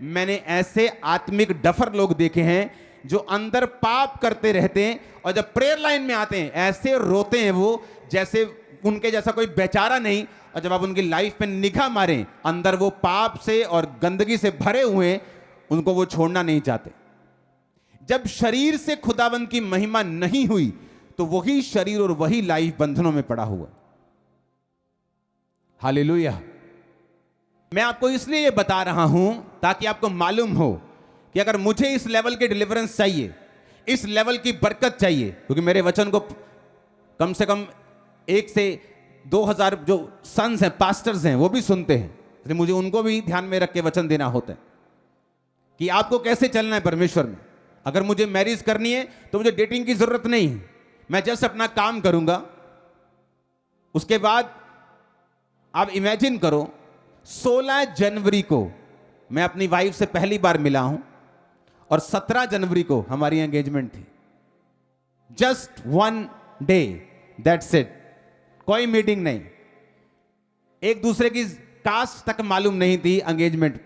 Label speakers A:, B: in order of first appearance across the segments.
A: मैंने ऐसे आत्मिक डफर लोग देखे हैं जो अंदर पाप करते रहते हैं और जब प्रेयर लाइन में आते हैं ऐसे रोते हैं वो, जैसे उनके जैसा कोई बेचारा नहीं। और जब आप उनकी लाइफ पे निगाह मारें, अंदर वो पाप से और गंदगी से भरे हुए हैं, उनको वो छोड़ना नहीं चाहते। जब शरीर से खुदाबंद की महिमा नहीं हुई तो वही शरीर और वही लाइफ बंधनों में पड़ा हुआ। हालेलुया। मैं आपको इसलिए ये बता रहा हूं ताकि आपको मालूम हो कि अगर मुझे इस लेवल के डिलीवरेंस चाहिए, इस लेवल की बरकत चाहिए, क्योंकि मेरे वचन को कम से कम 1 से 2000 जो सन्स हैं, पास्टर्स हैं, वो भी सुनते हैं, इसलिए मुझे उनको भी ध्यान में रख के वचन देना होता है कि आपको कैसे चलना है परमेश्वर में। अगर मुझे मैरिज करनी है तो मुझे डेटिंग की जरूरत नहीं है, मैं जस्ट अपना काम करूंगा। उसके बाद आप इमेजिन करो 16 जनवरी को मैं अपनी वाइफ से पहली बार मिला हूं और 17 जनवरी को हमारी एंगेजमेंट थी। Just 1 day, that's it. कोई मीटिंग नहीं, एक दूसरे की कास्ट तक मालूम नहीं थी एंगेजमेंट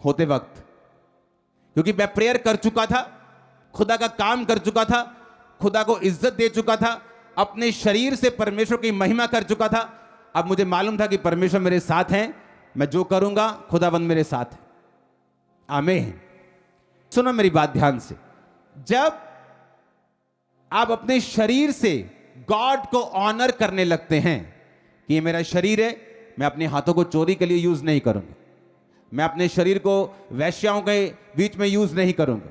A: होते वक्त, क्योंकि मैं प्रेयर कर चुका था, खुदा का काम कर चुका था, खुदा को इज्जत दे चुका था, अपने शरीर से परमेश्वर की महिमा कर चुका था। अब मुझे मालूम था कि परमेश्वर मेरे साथ हैं, मैं जो करूंगा खुदाबंद मेरे साथ है। आमीन। सुनो मेरी बात ध्यान से, जब आप अपने शरीर से गॉड को ऑनर करने लगते हैं कि ये मेरा शरीर है, मैं अपने हाथों को चोरी के लिए यूज नहीं करूंगा, मैं अपने शरीर को वैश्याओं के बीच में यूज नहीं करूंगा।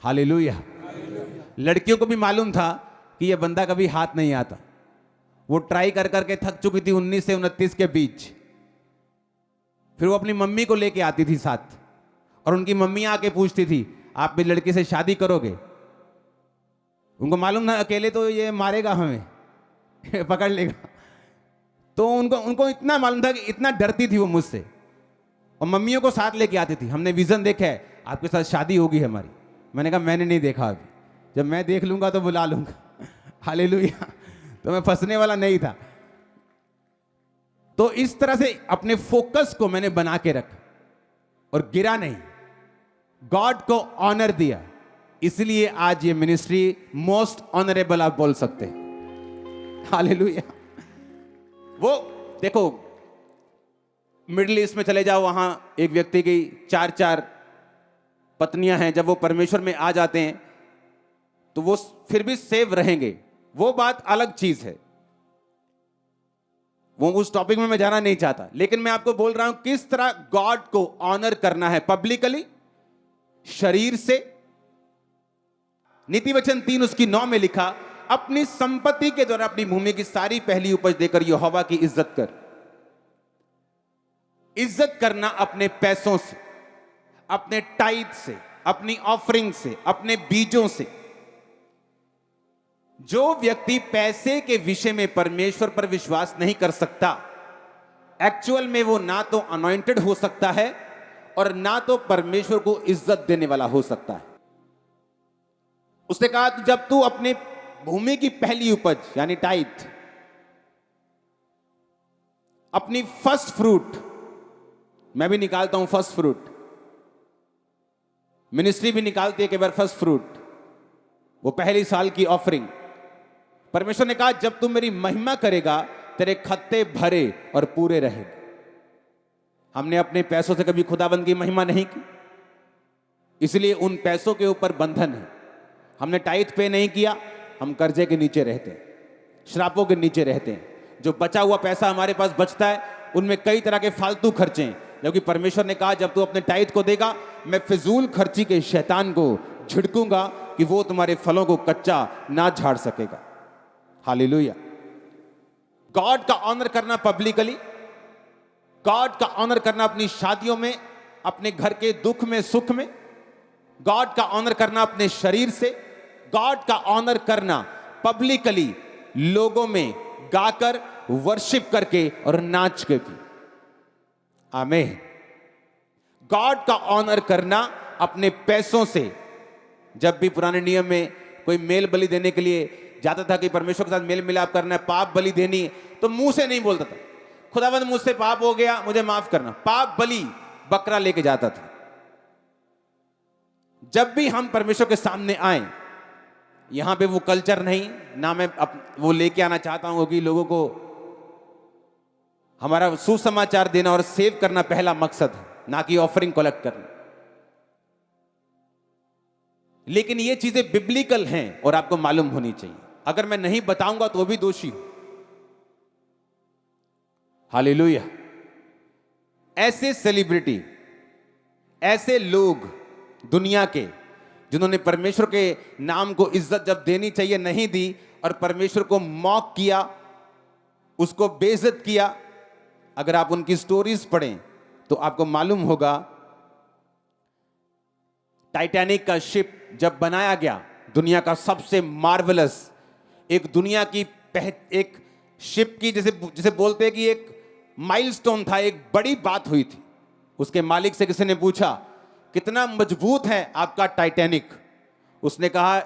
A: हालेलुया। लड़कियों को भी मालूम था कि ये बंदा कभी हाथ नहीं आता, वो ट्राई कर करके थक चुकी थी 19 से 29 के बीच। फिर वो अपनी मम्मी को लेके आती थी साथ, और उनकी मम्मी आके पूछती थी आप भी लड़की से शादी करोगे? उनको मालूम था अकेले तो ये मारेगा हमें पकड़ लेगा। तो उनको इतना मालूम था कि इतना डरती थी वो मुझसे, और मम्मियों को साथ लेके आती थी। हमने विजन देखा है, आपके साथ शादी होगी हमारी। मैंने कहा मैंने नहीं देखा अभी, जब मैं देख लूंगा तो बुला लूंगा। हालेलुया। तो मैं फंसने वाला नहीं था। तो इस तरह से अपने फोकस को मैंने बना के रखा और गिरा नहीं, गॉड को ऑनर दिया। इसलिए आज ये मिनिस्ट्री मोस्ट ऑनरेबल आप बोल सकते हैं। हालेलुया। वो देखो, मिडिल ईस्ट में चले जाओ, वहां एक व्यक्ति की 4-4 पत्नियां हैं। जब वो परमेश्वर में आ जाते हैं तो वो फिर भी सेव रहेंगे, वो बात अलग चीज है। वो उस टॉपिक में मैं जाना नहीं चाहता, लेकिन मैं आपको बोल रहा हूं किस तरह गॉड को ऑनर करना है पब्लिकली, शरीर से। नीति वचन 3 उसकी 9 में लिखा, अपनी संपत्ति के द्वारा अपनी भूमि की सारी पहली उपज देकर यहोवा की इज्जत कर। इज्जत करना अपने पैसों से, अपने टाइट से, अपनी ऑफरिंग से, अपने बीजों से। जो व्यक्ति पैसे के विषय में परमेश्वर पर विश्वास नहीं कर सकता, एक्चुअल में वो ना तो अनॉइंटेड हो सकता है और ना तो परमेश्वर को इज्जत देने वाला हो सकता है। उसने कहा जब तू अपने भूमि की पहली उपज यानी टाइथ, अपनी फर्स्ट फ्रूट, मैं भी निकालता हूं फर्स्ट फ्रूट, मिनिस्ट्री भी निकालती है कई बार फर्स्ट फ्रूट, वो पहली साल की ऑफरिंग। परमेश्वर ने कहा जब तू मेरी महिमा करेगा तेरे खत्ते भरे और पूरे रहेंगे। हमने अपने पैसों से कभी खुदाबंद की महिमा नहीं की, इसलिए उन पैसों के ऊपर बंधन है। हमने टाइथ पे नहीं किया, हम कर्जे के नीचे रहते हैं, श्रापों के नीचे रहते हैं। जो बचा हुआ पैसा हमारे पास बचता है उनमें कई तरह के फालतू खर्चे हैं, जबकि परमेश्वर ने कहा जब तू अपने टाइथ को देगा मैं फिजूल खर्ची के शैतान को झिड़कूंगा कि वो तुम्हारे फलों को कच्चा ना झाड़ सकेगा। हालेलुया। गॉड का ऑनर करना पब्लिकली, गॉड का ऑनर करना अपनी शादियों में, अपने घर के दुख में सुख में, गॉड का ऑनर करना अपने शरीर से, गॉड का ऑनर करना पब्लिकली लोगों में गाकर, वर्शिप करके और नाच के भी। आमीन। गॉड का ऑनर करना अपने पैसों से। जब भी पुराने नियम में कोई मेल बलि देने के लिए जाता था कि परमेश्वर के साथ मेल मिलाप करना है, पाप बलि देनी है, तो मुंह से नहीं बोलता था, खुदावंद मुझसे पाप हो गया, मुझे माफ करना, पाप बलि बकरा लेके जाता था। जब भी हम परमेश्वर के सामने आए, यहां पे वो कल्चर नहीं, ना मैं वो लेके आना चाहता हूं कि लोगों को हमारा सुसमाचार देना और सेव करना पहला मकसद है, ना कि ऑफरिंग कलेक्ट करना। लेकिन ये चीजें बिब्लिकल हैं और आपको मालूम होनी चाहिए। अगर मैं नहीं बताऊंगा तो भी दोषी हूं। हालेलुया। ऐसे सेलिब्रिटी, ऐसे लोग दुनिया के जिन्होंने परमेश्वर के नाम को इज्जत जब देनी चाहिए नहीं दी, और परमेश्वर को मॉक किया, उसको बेइज्जत किया। अगर आप उनकी स्टोरीज पढ़ें तो आपको मालूम होगा, टाइटैनिक का शिप जब बनाया गया, दुनिया का सबसे मार्वलस, एक दुनिया की एक शिप की जिसे बोलते हैं कि एक माइलस्टोन था, एक बड़ी बात हुई थी। उसके मालिक से किसी ने पूछा, कितना मजबूत है आपका टाइटैनिक? उसने कहा,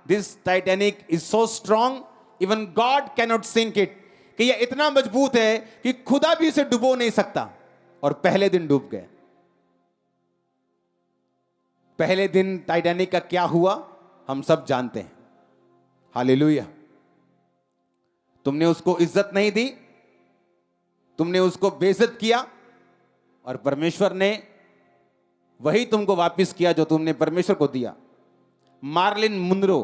A: this Titanic is so strong even God cannot sink it, कि यह इतना मजबूत है कि खुदा भी इसे डुबो नहीं सकता। और पहले दिन डूब गए। पहले दिन टाइटैनिक का क्या हुआ हम सब जानते हैं। हालेलुया। तुमने उसको इज्जत नहीं दी, तुमने उसको बेइज्जत किया, और परमेश्वर ने वही तुमको वापस किया जो तुमने परमेश्वर को दिया। मार्लिन मुनरो,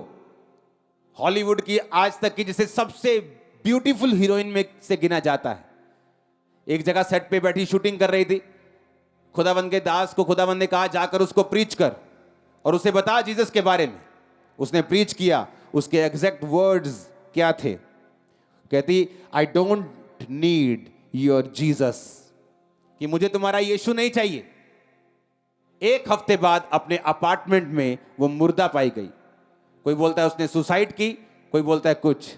A: हॉलीवुड की आज तक की जिसे सबसे ब्यूटीफुल हीरोइन में से गिना जाता है, एक जगह सेट पे बैठी शूटिंग कर रही थी। खुदावंद के दास को खुदावंद ने कहा, जाकर उसको प्रीच कर और उसे बता जीसस के बारे में। उसने प्रीच किया। उसके एग्जैक्ट वर्ड्स क्या थे? कहती, I don't need your Jesus, कि मुझे तुम्हारा यीशु नहीं चाहिए। एक हफ्ते बाद अपने अपार्टमेंट में वो मुर्दा पाई गई। कोई बोलता है उसने सुसाइड की, कोई बोलता है कुछ।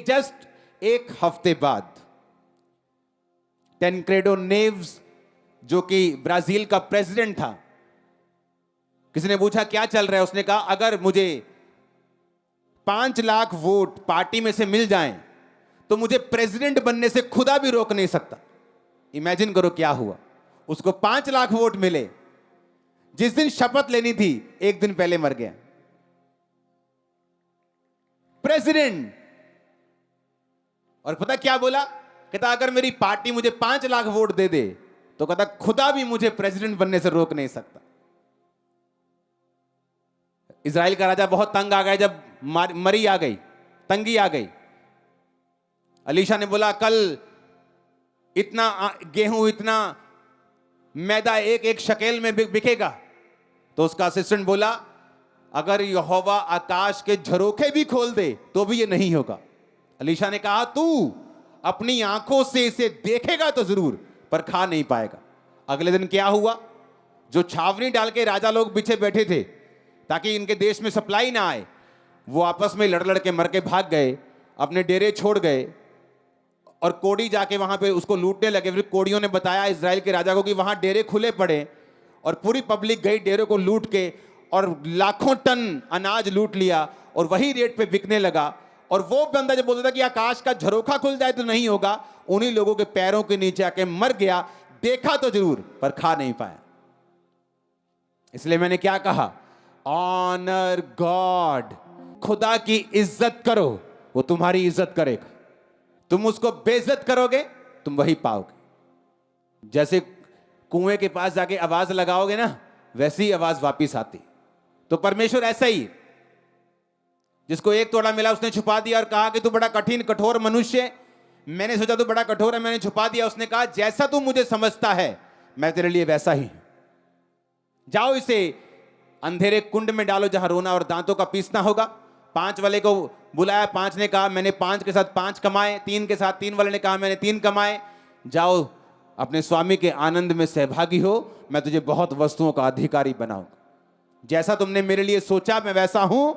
A: जस्ट एक हफ्ते बाद टेनक्रेडो नेव्स, जो कि ब्राजील का प्रेसिडेंट था, किसी ने पूछा क्या चल रहा है? उसने कहा, अगर मुझे 5 लाख वोट पार्टी में से मिल जाएं तो मुझे प्रेसिडेंट बनने से खुदा भी रोक नहीं सकता। इमेजिन करो क्या हुआ। उसको 5 लाख वोट मिले, जिस दिन शपथ लेनी थी एक दिन पहले मर गया प्रेसिडेंट। और पता क्या बोला? कहता, अगर मेरी पार्टी मुझे 5 लाख वोट दे दे तो कहता खुदा भी मुझे प्रेसिडेंट बनने से रोक नहीं सकता। इजराइल का राजा बहुत तंग आ गया जब मरी आ गई, तंगी आ गई। अलीशा ने बोला, कल इतना गेहूं, इतना मैदा एक एक शकेल में बिकेगा। तो उसका असिस्टेंट बोला, अगर यहोवा आकाश के झरोखे भी खोल दे तो भी ये नहीं होगा। अलीशा ने कहा, तू अपनी आंखों से इसे देखेगा तो जरूर, पर खा नहीं पाएगा। अगले दिन क्या हुआ? जो छावनी डाल के राजा लोग पीछे बैठे थे ताकि इनके देश में सप्लाई ना आए, वो आपस में लड़ लड़ के मर के भाग गए, अपने डेरे छोड़ गए। और कोड़ी जाके वहां पे उसको लूटने लगे। फिर कोड़ियों ने बताया इजराइल के राजा को कि वहां डेरे खुले पड़े, और पूरी पब्लिक गई डेरे को लूट के, और लाखों टन अनाज लूट लिया और वही रेट पे बिकने लगा। और वो बंदा जब बोलता था कि आकाश का झरोखा खुल जाए तो नहीं होगा, उन्हीं लोगों के पैरों के नीचे आके मर गया। देखा तो जरूर, पर खा नहीं पाया। इसलिए मैंने क्या कहा? Honour God. खुदा की इज्जत करो, वो तुम्हारी इज्जत करेगा। तुम उसको बेइज्जत करोगे, तुम वही पाओगे। जैसे कुएं के पास जाके आवाज लगाओगे ना, वैसी ही आवाज वापिस आती। तो परमेश्वर ऐसा ही, जिसको 1 तोड़ा मिला उसने छुपा दिया और कहा कि तू बड़ा कठिन कठोर मनुष्य है, मैंने सोचा तू बड़ा कठोर है, मैंने छुपा दिया। उसने कहा, जैसा तू मुझे समझता है मैं तेरे लिए वैसा ही हूं। जाओ इसे अंधेरे कुंड में डालो जहां रोना और दांतों का पीसना होगा। 5 वाले को बुलाया, 5 ने कहा मैंने 5 के साथ 5 कमाए, 3 के साथ 3 वाले ने कहा मैंने 3 कमाए। जाओ अपने स्वामी के आनंद में सहभागी हो, मैं तुझे बहुत वस्तुओं का अधिकारी बनाऊंगा। जैसा तुमने मेरे लिए सोचा मैं वैसा हूं।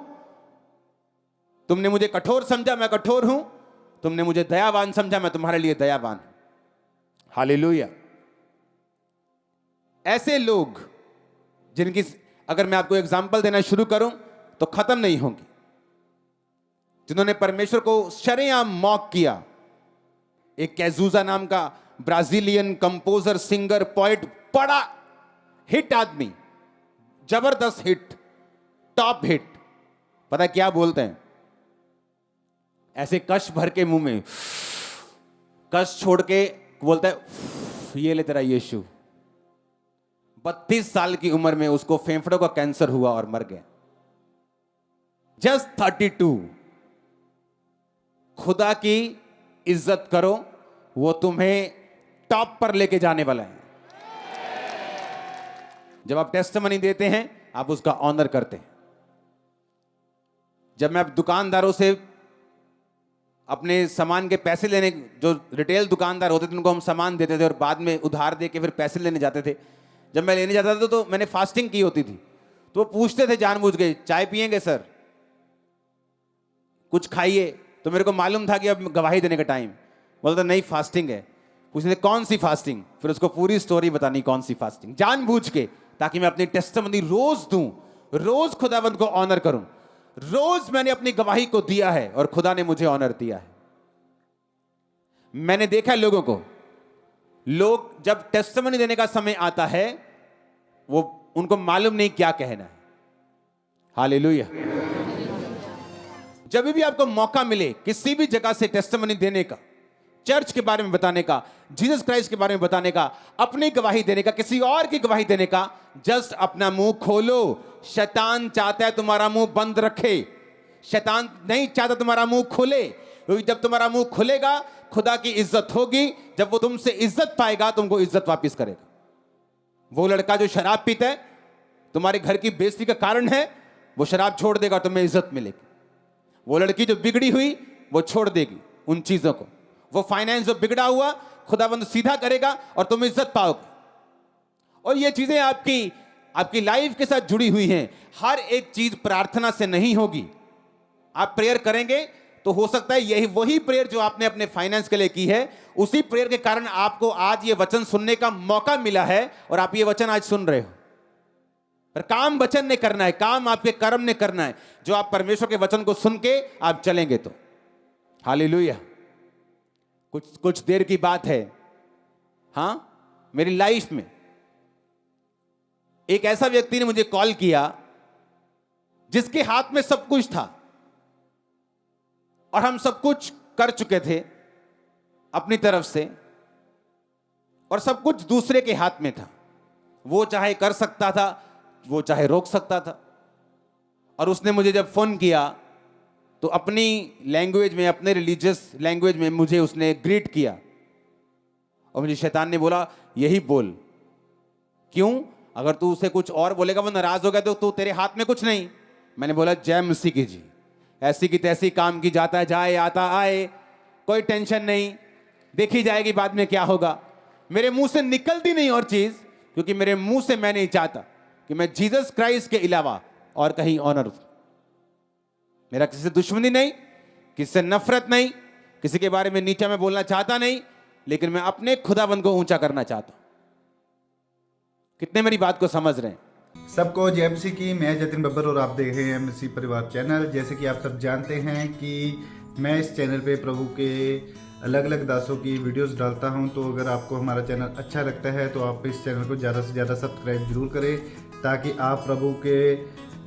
A: तुमने मुझे कठोर समझा, मैं कठोर हूं। तुमने मुझे दयावान समझा, मैं तुम्हारे लिए दयावान हूं। हालेलुया। ऐसे लोग जिनकी अगर मैं आपको एग्जाम्पल देना शुरू करूं तो खत्म नहीं होंगी, जिन्होंने परमेश्वर को शरेआम मॉक किया, एक कैजुजा नाम का ब्राजीलियन कंपोजर, सिंगर, पोएट, बड़ा हिट आदमी, जबरदस्त हिट, टॉप हिट। पता क्या बोलते हैं? ऐसे कश भर के मुंह में कश छोड़ के बोलता है, ये ले तेरा यीशु। 32 साल की उम्र में उसको फेफड़ों का कैंसर हुआ और मर गया। जस्ट 32। खुदा की इज्जत करो, वो तुम्हें टॉप पर लेके जाने वाला है। जब आप टेस्टिमनी देते हैं, आप उसका ऑनर करते हैं। जब मैं अब दुकानदारों से अपने सामान के पैसे लेने, जो रिटेल दुकानदार होते थे उनको हम सामान देते थे और बाद में उधार दे के फिर पैसे लेने जाते थे। जब मैं लेने जाता था तो मैंने फास्टिंग की होती थी, तो वो पूछते थे जानबूझ के, चाय पिएंगे सर, कुछ खाइए? तो मेरे को मालूम था कि अब गवाही देने का टाइम। बोलता नहीं फास्टिंग है। पूछते कौन सी फास्टिंग? फिर उसको पूरी स्टोरी बतानी कौन सी फास्टिंग, जानबूझ के, ताकि मैं अपनी टेस्टिमनी रोज दूं, रोज खुदावंद को ऑनर करूं। रोज मैंने अपनी गवाही को दिया है और खुदा ने मुझे ऑनर दिया है। मैंने देखा लोगों को, लोग जब टेस्टिमनी देने का समय आता है, वो उनको मालूम नहीं क्या कहना है। हालेलुया। जब भी आपको मौका मिले किसी भी जगह से टेस्टिमनी देने का, चर्च के बारे में बताने का, जीसस क्राइस्ट के बारे में बताने का, अपनी गवाही देने का, किसी और की गवाही देने का, जस्ट अपना मुंह खोलो। शैतान चाहता है तुम्हारा मुंह बंद रखे, शैतान नहीं चाहता तुम्हारा मुंह खुले, क्योंकि जब तुम्हारा मुंह खुलेगा खुदा की इज्जत होगी। जब वो तुमसे इज्जत पाएगा, तुमको इज्जत वापस करेगा। वो लड़का जो शराब पीता है, तुम्हारे घर की बेइज्जती का कारण है, वो शराब छोड़ देगा, तुम्हें इज्जत मिलेगी। वो लड़की जो बिगड़ी हुई, वो छोड़ देगी उन चीजों को। वो फाइनेंस जो बिगड़ा हुआ, खुदाबंद सीधा करेगा और तुम इज्जत पाओगे। और ये चीजें आपकी लाइफ के साथ जुड़ी हुई हैं। हर एक चीज प्रार्थना से नहीं होगी। आप प्रेयर करेंगे तो हो सकता है यही वही प्रेयर जो आपने अपने फाइनेंस के लिए की है, उसी प्रेयर के कारण आपको आज ये वचन सुनने का मौका मिला है और आप ये वचन आज सुन रहे हो। पर काम वचन ने करना है, काम आपके कर्म ने करना है, जो आप परमेश्वर के वचन को सुन के आप चलेंगे तो। हालेलुया। कुछ देर की बात है, हां, मेरी लाइफ में एक ऐसा व्यक्ति ने मुझे कॉल किया जिसके हाथ में सब कुछ था और हम सब कुछ कर चुके थे अपनी तरफ से, और सब कुछ दूसरे के हाथ में था। वो चाहे कर सकता था, वो चाहे रोक सकता था। और उसने मुझे जब फोन किया तो अपनी लैंग्वेज में, अपने रिलीजियस लैंग्वेज में मुझे उसने ग्रीट किया। और मुझे शैतान ने बोला यही बोल। क्यों? अगर तू उसे कुछ और बोलेगा वो नाराज हो गया तो तेरे हाथ में कुछ नहीं। मैंने बोला जय मसीह की जी, ऐसी की तैसी काम की जाता है, जाए आता आए, कोई टेंशन नहीं, देखी जाएगी बाद में क्या होगा। मेरे मुंह से निकलती नहीं और चीज, क्योंकि मेरे मुंह से मैं नहीं चाहता कि मैं जीसस क्राइस्ट के अलावा और कहीं ऑनर। मेरा किसी से दुश्मनी नहीं, किसी से नफरत नहीं, किसी के बारे में नीचा मैं बोलना चाहता नहीं, लेकिन मैं अपने खुदाबंद को ऊंचा करना चाहता हूं। कितने मेरी बात को समझ रहे हैं?
B: सबको जय मसीह की। मैं जतिन बब्बर और आप देख रहे हैं मसीह परिवार चैनल। जैसे कि आप सब जानते हैं कि मैं इस चैनल पे प्रभु के अलग अलग दासों की वीडियोस डालता हूं, तो अगर आपको हमारा चैनल अच्छा लगता है तो आप इस चैनल को ज़्यादा से ज़्यादा सब्सक्राइब जरूर करें, ताकि आप प्रभु के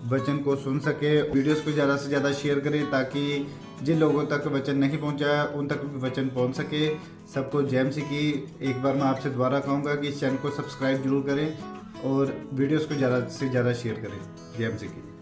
B: वचन को सुन सके। वीडियोस को ज़्यादा से ज़्यादा शेयर करें, ताकि जिन लोगों तक वचन नहीं पहुंचा उन तक भी वचन पहुंच सके। सबको जय मसीह की। एक बार मैं आपसे दोबारा कहूँगा कि इस चैनल को सब्सक्राइब जरूर करें और वीडियोस को ज़्यादा से ज़्यादा शेयर करें। जय मसीह की।